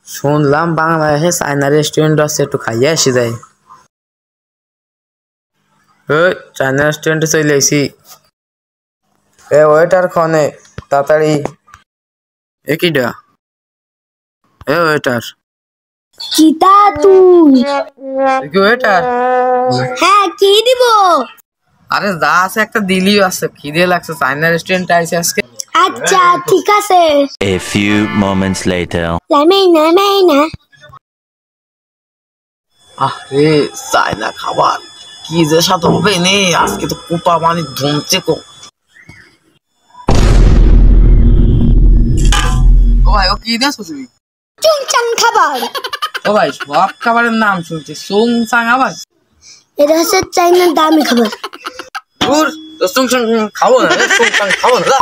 শুনলাম বাংলাদেশে চাইনা রেস্টুরেন্ট আছে, একটু খাইয়ে আসি যাই। ওই চাইনা রেস্টুরেন্টে চলে আইছি। এ ওয়েটার খনে তাড়াতাড়ি। এ কিডা? এ ওয়েটার। কিতা তুই? কি ওয়েটার? হ্যাঁ, কি দিব? আরে যা আছে একটা দিলিও আছে, খিদে লাগছে, চাইনা রেস্টুরেন্টে আইছি আজকে। আচ্ছা ঠিক আছে। A few moments later. লামেনা। আরে চাইনা খাবার কি যে স্বাদ হবে নে, আজকে তো কুপা মানে ধুমছে কো। ও ভাই, ও কি দেছো তুমি? চুংচাং খাবার। ও ভাই, সব খাবারের নাম শুনছি, সুং সাং আবার। এটা হচ্ছে চাইনার দামি খাবার। দূর, তো সুং সাং খাবো না, সুং সাং খাবো না।